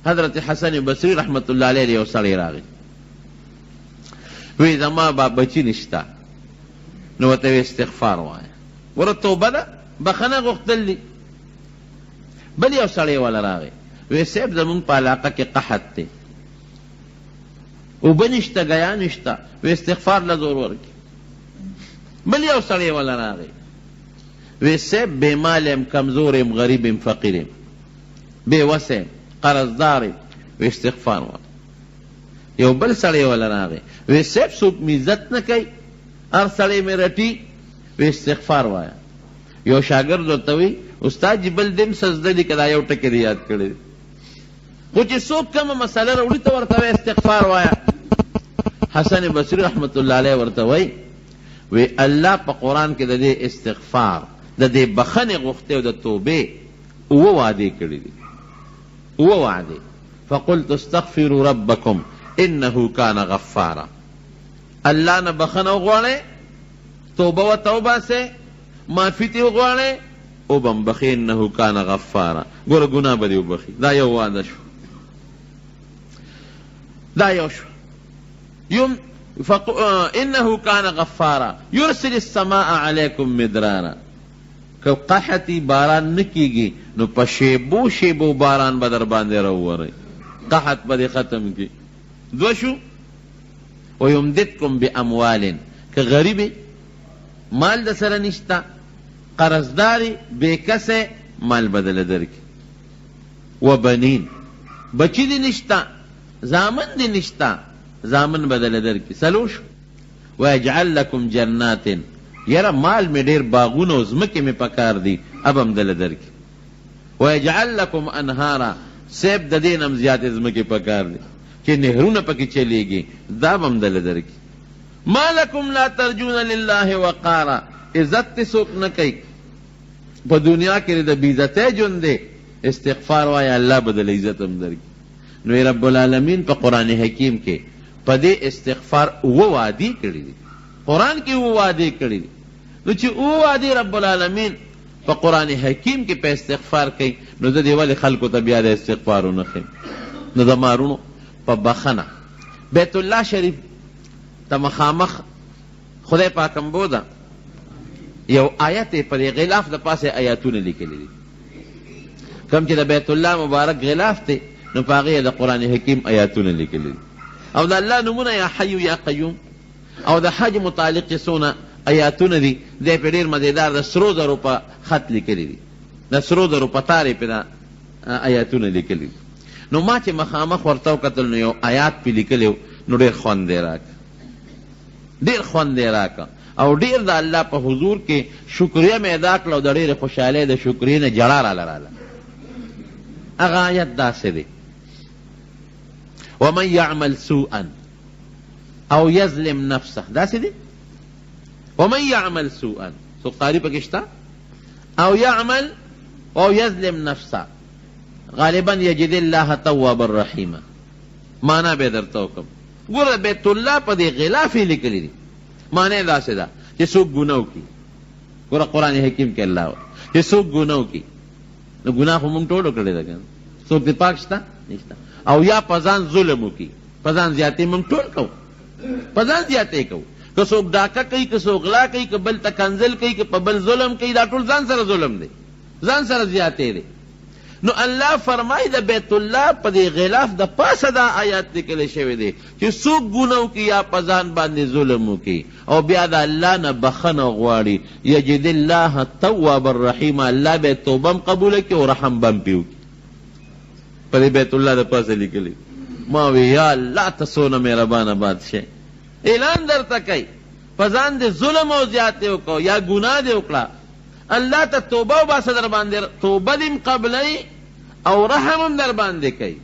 حضرت حسن بصری رحمت اللہ علیہ یو سړی راغی وی زما بچی نشتا نو ورته استغفار وایه ور توبه ده بخنه غوښتل دي. بل یو سړی والا راغی وی صاحب زمونږ په علاقه کې قحط دی اوبه نشته ګیا نشته وی استغفار له زور ورکړي. بل یو سړی والا راغی وی صاحب بے مال یم کمزور یم غریب یم فقیر یم بے وس یم قرضدار یم وی استغفار وایه. یو بل سړی والا راغی وی صاحب څوک مې عزت نه کوي هر سړی مې رټي وی استغفار وایه. یو شاګرد ورته وی استاد جی بل دیم سجده دی که دا یو ټکی دی یاد کړی خو چې څوک کومه مسله راوړي ته ورته وی استغفار وایه. حسن بصری رحمت الله علیه ورته وی الله په قرآن کې د دې استغفار د دې بخنې غوښتې او د توبې اوه وعدې کړي دي اوه وعدې. فقلت استغفروا ربکم انه کان غفارا. الله نه بخنه وغواړئ توبه ورته وباسئ معافي ترې وغواړئ او به م بخي انه کان غفارا. ګوره ګناه به دې وبخي. دا یو وعده شو دا یو شو. انه کان غفارا یرسل السماء علیکم مدرارا. که قحطی باران نکیږي نو په شیبو شیبو باران به در باندې راووري قحط به دې ختم کی. دو شو ویمددکم باموال که غریبی مال د سره نشتا قرضداری بے کسے مال بدل درکی و بنین بچی دی نشتا زامن دی نشتا زامن بدل درکی. سلوش ویجعل لکم جنات یرا مال میں دیر باغون و زمکی میں پکار دی اب ہم دل درکی. ویجعل لکم انہارا سیب ددینم زیادت زمکی پکار دی کہ نہرون پکی چلے گی داب ہم دل درکی. ما لکم لا ترجون للہ وقارا عزت سوک نہ کئی پا دنیا کے دا بیزتے جن دے استغفار وایا اللہ بدل عزت ہم در کی. نو رب العالمین پا قرآن حکیم کے پا دے استغفار وہ وعدی کری دی قرآن کی وہ وعدی کری دی. نو چی وہ وعدی رب العالمین پا قرآن حکیم کے پا استغفار کئی نو دا دے والی خلقو تا بیاد استغفارو نخیم. نو دا مارونو پا بخنا بیت اللہ شریف تا مخامخ خدای پاکم بودا یو آیت پر غلاف دا پاس آیاتون لکلی دی کم چې دا بیت اللہ مبارک غلاف تے نو پاگی دا قرآن حکیم آیاتون لکلی دی او دا اللہ نمونا یا حیو یا قیوم او دا حج متعلق سونا آیاتون دی دے پر دیر مزیدار دا سرو درو پا خط لکلی دی دا سرو درو پا تاری پا دا آیاتون لکلی دی. نو ما چې مخامخ ورتاو قتل نو یو آیات پی لکلیو نو دیر خوان دے راک دیر خوان دے راکا او ډیر د الله په حضور کې شکریه مې ادا کړه او د ډېرې خوشحالۍ د شکریې نه جړا راله هغه آیت داسې دی ومن یعمل سوءا او یظلم نفسه داسې دی ومن یعمل سوءا سو قاری پکې شته او یعمل او یظلم نفسه غالبا یجد الله توابا رحیما مانا به درته وکم. ګوره بیت الله په دې غلاف یې لیکلی دی معنی دا سے دا کہ سوک گناہو کی گورا قرآن حکیم کے اللہ کہ سوک گناہو کی نو گناہ خو مونږ ټولو کړی ده سوک دی پاک شتا نشتا او یا پزان ظلمو کی پزان زیاتی مونږ ټول کو پزان زیاتی کو که سوک ډاکه کوي که سوک غلا کوي که بل تکنزل کوي که په بل ظلم کوي دا ټول ځان سره ظلم دی ځان سره زیاتی دی. نو الله فرمای دا بیت اللہ پا دی غلاف دا پاس دا آیات نکلے شوی دی چی سوک گناو کی یا پزان باندې ظلمو کی او بیا دا اللہ نا بخن غواړي یجد اللہ تواب الرحیم اللہ بے توبم قبول کی او رحم بم پیو کی پا دی بیت اللہ دا پاس لکلی. ماوی یا اللہ تسونا مہربان بادشاہ اعلان در تکی پزان دی ظلم او زیادتیو کو یا گناہ دیو کلا اللہ تا توبہ و باسا در باندے توبہ دیم قبلی او رحمم در باندې کوي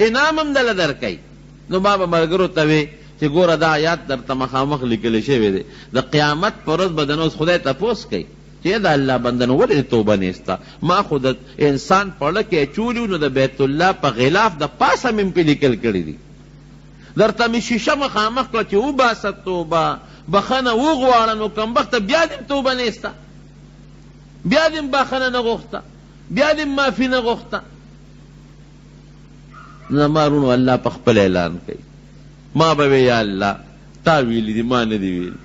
انعامم دل در کوي. نو بابا مرګرو ته چې ګوره دا آیات درته مخامخ لیکل شوی دی د قیامت پر ورځ به د نو خدای تپوس کوي چې دا الله بندنو ولې توبه نیستا ما خود انسان پړه کې چولیو نو د بیت الله په غلاف د پاسه مم په لیکل کړی دی درته می شیشه مخامخ کړه چې و باسه توبه بخنه وغواړه نو کمبخته بیا دې توبه نیستا بیا دې بخنه نه غوښته بیا دې معافی نه غوښته زما رونو الله په خپل اعلان کوي ما به وی یا الله تا ویلی دي ما نه دي ویلي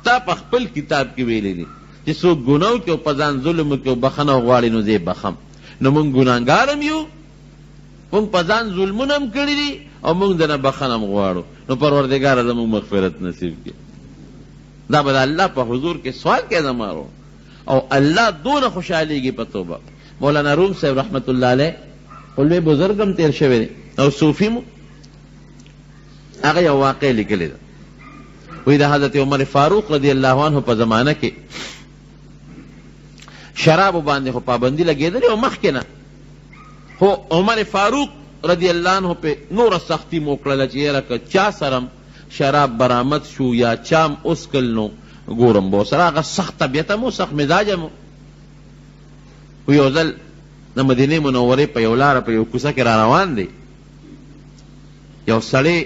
تا په خپل کتاب کې ویلی دي چې څوک ګناه وکړي او په ځان ظلم وکړي او بخښنه وغواړي نو زه یې بخم نو موږ ګناهګار هم یو موږ په ځان ظلمونه هم کړي دي او موږ دنه بخښنه هم غواړو نو پروردګاره زموږ مغفرت نصیب کړي دا به د الله په حضور کې سوال کوي زما رو او الله دونه خوشحالیږي په توبه مولانا روم صاحب رحمت الله علیه خو لوی بزرګ هم تېر شوی دی او صوفي مو هغه یو واقع لیکلی ده وی د حضرت عمر فاروق رضی الله عنه په زمانه کې شرابو باندې خو پابندي لګېدلې او مخکې نه خو عمر فاروق رضی الله عنه په نوره سختي مو کړله چې یاره که چا سره شراب برآمد شو یا چام اسکل نو ګورم به ورسره هغه سخت طبیعته مو سخت مزاجه مو خو یو ځل د مدینې منورې په یو لاره په یو کوڅه کې را روان دی یو سړی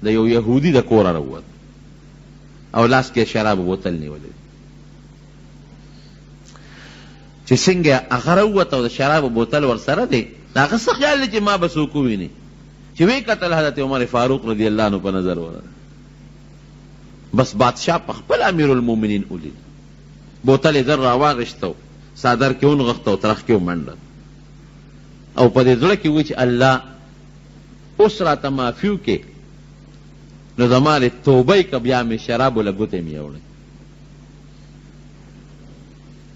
د یو یهودي د کوره راووت او لاس کې شرابو بوتل نیولی چې څنګه هغه راووت او د شرابو بوتل ورسره دی د هغه څه خیال دی چې ما به څوک وویني چې وی کتل حضرت عمر فاروق رضی الله عنه په نظر ورغله بس بادشاہ په خپل امیر المؤمنین ولید بوتل یې در راواغېسته صادر کې ونغښته او ترخ کې ومنډه او په دې زړه کې وی چې الله اوس راته معافي وکړې نو زما د توبې که بیا مې شرابو له ګوتې مې یوړی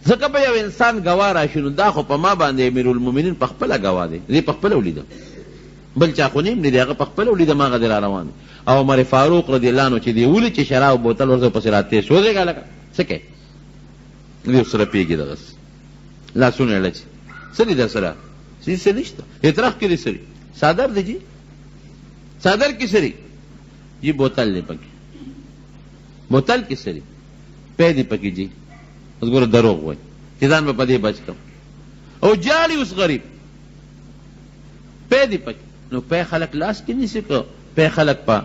ځکه به یو انسان ګواه راشي نو دا خو په ما باندې امیر المؤمنین په خپله ګواه دی دې په خپله ولیدم بل چا خو نیم نه دی هغه په خپله ولیدم هغه دی را روان او عمر فاروق رضی الله عنه چې دی ولید چې شراب بوتل ورته پسې راتېر شو ودرېږه لکه څه کوې دې ورسره پېږي دغسې لاسونه یې لچې څه دي در سره څه نشته اعتراف کې دی سړي صادر دی جی صادر کې سړي جی بوتل دی پکې بوتل کې سړي پی دی پکې جی اوس ګوره دروغ وایي چې ځان به په دې بچ کړم او جاړي اوس غریب پی دی پکې نو پی خلک لاس کې نیسي که پی خلک په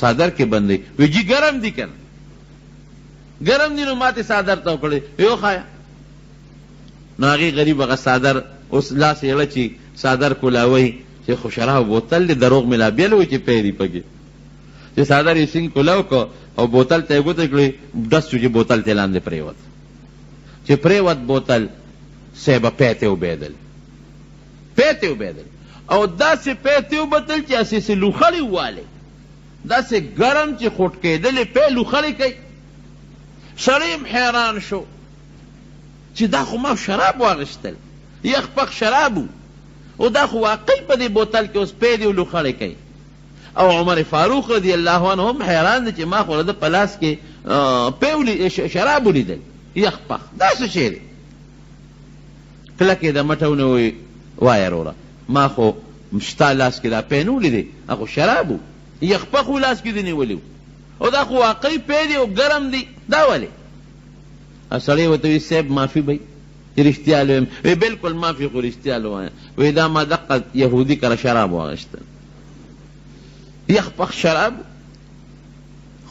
صادر کې بندوي وی جی ګرم دی که نه ګرم دی نو ماتې صادر ته وکړی یو خایا نو هغې غریب هغه صادر اوس لاس یې چې صادر کولاوی چې خو شراب بوتل دی دروغ مې لا بیل وی چې پی دی پکې چې صادر یې سینګ کولاو که او بوتل ته یې ګوته کړې ډس شو چې بوتل ته لاندې پرېوت چې پرېوت بوتل صاحبه پی ته وبېدل پی ته وبېدل او داسې پی ته وبتل چې هسې لوخړې ووالې داسې ګرم چې خوټ کېدلې پی لوخړې کوي سړی هم حیران شو چې دا خو ما شراب واغېستل یخ پخ شراب و او دا خو واقعي په دې بوتل کې اوس پی دی او لوخړې کوي او عمر فاروق رضی الله عنه هم حیران دی چې ما خو د په لاس کې شراب ولیدل یخ پخ دا څه شی دی کلک یې د مټونه وی وایه وروره ما خو ستا لاس کې دا پی نه ولیدې هغه شراب و یخ پخ و لاس کې دې نیولی و او دا خو واقعي پی دی او ګرم دی دا ولې سړی ورته وي صاحب معافي به چې رښتیا لویم وی بلکل معافي خو رښتیا لوایم وی دا ما دقه یهودي کره شراب واغېستل یخ پخ شراب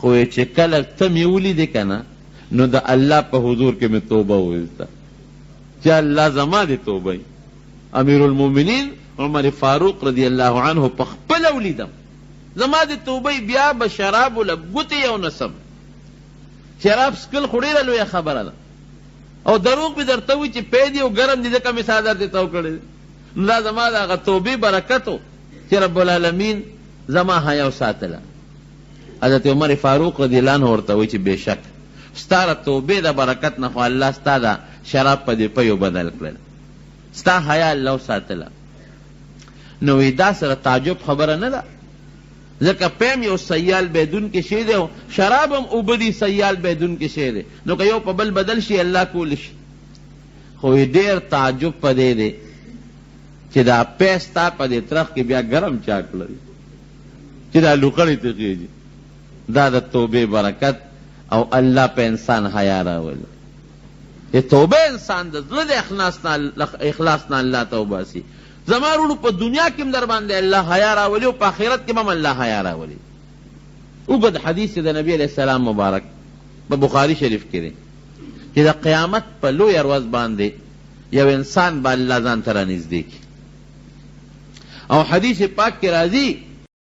خو چې کله ته مې ولیدې که نه نو د الله په حضور کې مې توبه وویسته چې الله زما دې توبه امیر المؤمنین عمر فاروق رضی الله عنه په خپله ولیدم زما دې توبه بیا به شرابو له ګوتې یو نسم شراب څکل خو ډېره لویه خبره ده او دروغ به درته وي چې پی دی او ګرم دی ځکه مې صادر دې ته وکړی نو دا زما د هغه توبې برکت و چې رب العالمین زما حیا وساتله حضرت عمر فاروق رضی الله عنه ورته وایي چې بېشک ستا د توبې د برکت نه خو الله ستا د شراب په دې پیو بدل کړل ستا حیا الله وساتله نو وی دا سره تعجب خبره نه ده ځکه پیم یو سیال بیدون کې شی دی او شراب هم اوبه دي سیال بیدون کې شی دی نو که یو په بل بدل شي الله کولی شي خو ډېر تعجب په دې دی چې دا پی ستا په دې ترخ کې بیا ګرم چاک لري چې دا لوخړې ته خېږي دا د توبې برکت او الله په انسان حیا راولي چې توبه انسان د زړه د اخلاص نه الله ته وباسي زما وروڼو په دنیا کې هم در باندې الله حیا راولي او په آخرت کې هم الله حیا راولي اوږد حدیث د نبي علیه السلام مبارک په بخاري شریف کې دی چې د قیامت په لویه ورځ باندې یو انسان به الله ځان ته رانږدې کړي او حدیث پاک کی راضی